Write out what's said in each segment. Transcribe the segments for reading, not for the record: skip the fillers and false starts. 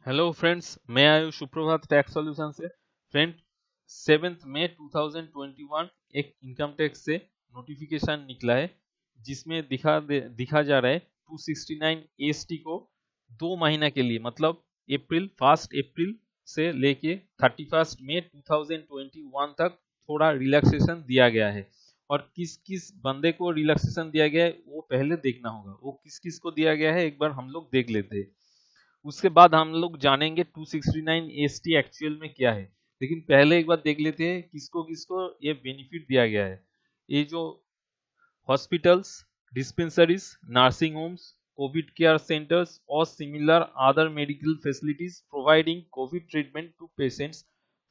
Hello friends, मैं आयुष सुप्रभात tax solution से। फ्रेंड, 7 मई 2021 एक इनकम टैक्स से नोटिफिकेशन निकला है जिसमें दिखा जा रहा है 269 एसटी को 2 महीना के लिए, मतलब फर्स्ट अप्रैल से लेके 31 मई 2021 तक थोड़ा रिलैक्सेशन दिया गया है। और किस किस बंदे को रिलैक्सेशन दिया गया है वो पहले देखना होगा। वो किस किस को दिया गया है एक बार हम लोग देख लेते हैं। उसके बाद हम लोग जानेंगे 269 एसटी एक्चुअल में क्या है। लेकिन पहले एक बार देख लेते हैं किसको किसको ये बेनिफिट दिया गया है। ये जो hospitals, dispensaries, nursing homes, COVID care centres और similar other medical facilities providing COVID treatment to patients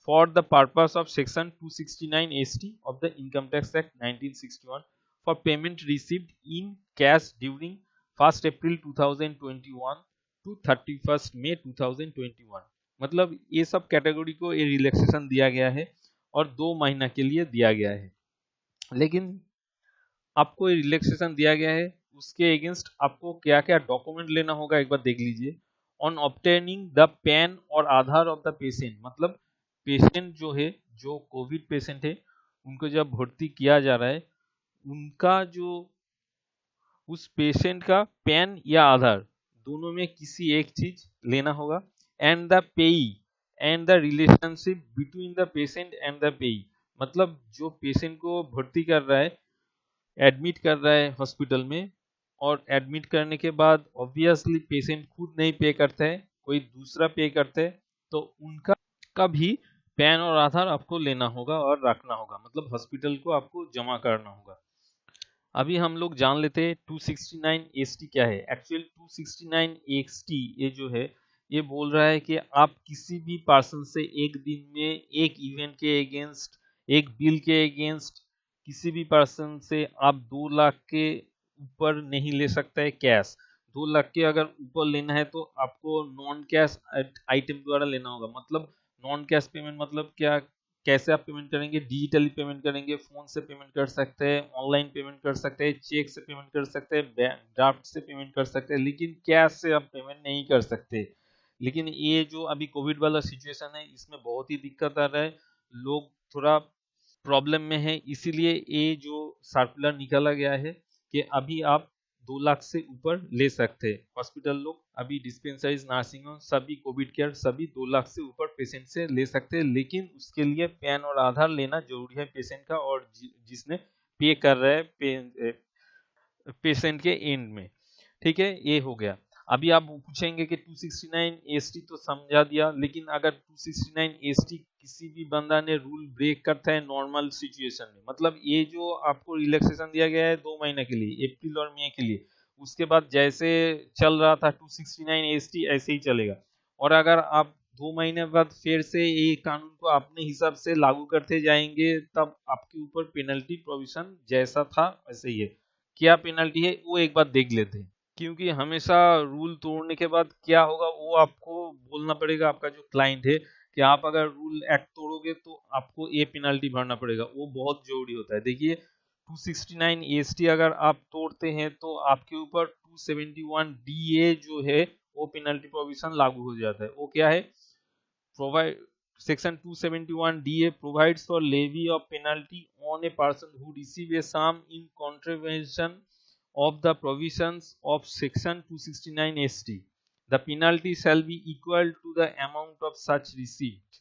for the purpose of section 269 ST of the Income Tax Act 1961 for payment received in cash during 1st April 2021 to 31st May 2021। मतलब ये सब category को ये relaxation दिया गया है और 2 महीना के लिए दिया गया है। लेकिन आपको ये रिलैक्सेशन दिया गया है, उसके अगेंस्ट आपको क्या क्या डॉक्यूमेंट लेना होगा एक बार देख लीजिए। ऑन ऑब्टेनिंग द पैन और आधार ऑफ द पेशेंट, मतलब पेशेंट जो है, जो कोविड पेशेंट है, उनको जब भर्ती किया जा रहा है, उनका जो उस पेशेंट का पैन या आधार दोनों में किसी एक चीज लेना होगा। एंड द पेई and the relationship between the patient and the पेई, मतलब जो पेशेंट को भर्ती कर रहा है, एडमिट कर रहा है हॉस्पिटल में, और एडमिट करने के बाद ऑब्वियसली पेशेंट खुद नहीं पे करता है, कोई दूसरा पे करता है, तो उनका का भी पैन और आधार आपको लेना होगा और रखना होगा, मतलब हॉस्पिटल को आपको जमा करना होगा। अभी हम लोग जान लेते हैं 269 एसटी क्या है। एक्चुअल 269 एसटी ये जो है, ये बोल रहा है कि आप किसी भी पर्सन से एक दिन में एक इवेंट के अगेंस्ट, एक बिल के अगेंस्ट, किसी भी पर्सन से आप 2 लाख के ऊपर नहीं ले सकता है कैश। 2 लाख के अगर ऊपर लेना है तो आपको नॉन कैश आइटम द्वारा लेना होगा। मतलब नॉन कैश पेमेंट मतलब क्या, कैसे आप पेमेंट करेंगे? डिजिटली पेमेंट करेंगे, फोन से पेमेंट कर सकते हैं, ऑनलाइन पेमेंट कर सकते हैं, चेक से पेमेंट कर सकते हैं, ड्राफ्ट से पेमेंट कर सकते हैं, लेकिन कैश से आप पेमेंट नहीं कर सकते। लेकिन ये जो अभी कोविड वाला सिचुएशन है, इसमें बहुत ही दिक्कत आ रहा है, लोग थोड़ा प्रॉब्लम में है, इसीलिए ये जो सर्कुलर निकाला गया है कि अभी आप 2 लाख से ऊपर ले सकते हैं। हॉस्पिटल लोग अभी, डिस्पेंसरीज, नर्सिंग होम, सभी कोविड केयर सभी 2 लाख से ऊपर पेशेंट से ले सकते हैं, लेकिन उसके लिए पैन और आधार लेना जरूरी है पेशेंट का, और जिसने पे कर रहा है पेशेंट के एंड में। ठीक है, ये हो गया। अभी आप पूछेंगे कि 269 एसटी तो समझा दिया, लेकिन अगर 269 एसटी किसी भी बंदा ने रूल ब्रेक करता है नॉर्मल सिचुएशन में, मतलब ये जो आपको रिलैक्सेशन दिया गया है 2 महीना के लिए, अप्रैल और मई के लिए, उसके बाद जैसे चल रहा था 269 एसटी ऐसे ही चलेगा। और अगर आप 2 महीने बाद फिर से ये कानून को अपने हिसाब से लागू करते जाएंगे, तब आपके ऊपर पेनल्टी प्रोविजन जैसा था वैसे ही है। क्या पेनल्टी है वो एक बार देख लेते हैं, क्योंकि हमेशा रूल तोड़ने के बाद क्या होगा वो आपको बोलना पड़ेगा, आपका जो क्लाइंट है, कि आप अगर रूल एक्ट तोड़ोगे तो आपको ये पेनल्टी भरना पड़ेगा। वो बहुत जरूरी होता है। देखिए, 269 एसटी अगर आप तोड़ते हैं तो आपके ऊपर 271 डीए जो है वो पेनल्टी प्रोविजन लागू हो जाता है। वो क्या है? Provide Section 271 DA provides for levy of penalty on a person who receive a sum in contravention of the provisions of Section 269 ST. The penalty shall be equal to the amount of such receipt.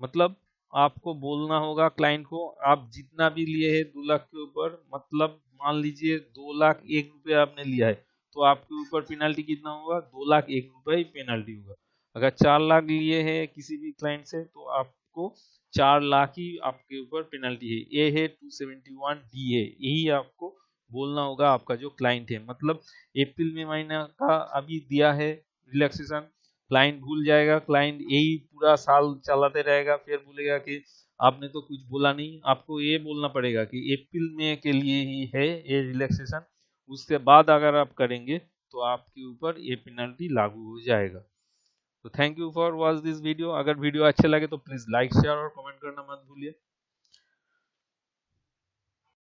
मतलब आपको बोलना होगा client को, आप जितना भी लिए हैं 2 लाख के ऊपर, मतलब मान लीजिए 2 लाख 1 रुपये आपने लिया है, तो आपके ऊपर पेनल्टी कितना होगा? 2 लाख 1 रुपये ही पेनल्टी होगा। अगर 4 लाख लिए हैं किसी भी क्लाइंट से तो आपको 4 लाख ही आपके ऊपर पेनल्टी है। ये है 271 DA, यही आपको बोलना होगा आपका जो क्लाइंट है। मतलब अप्रैल में महीना का अभी दिया है रिलैक्सेशन, क्लाइंट भूल जाएगा, क्लाइंट यही पूरा साल चलाते रहेगा, फिर बोलेगा कि आपने तो कुछ बोला नहीं। आपको ये बोलना पड़ेगा कि अप्रैल में के लिए ही है ये रिलैक्सेशन, उसके बाद अगर आप करेंगे तो आपके ऊपर ये पेनल्टी लागू हो जाएगा। तो thank you for watch this video. अगर वीडियो अच्छे लगे तो प्लीज लाइक, शेयर और कमेंट करना मत भूलिए।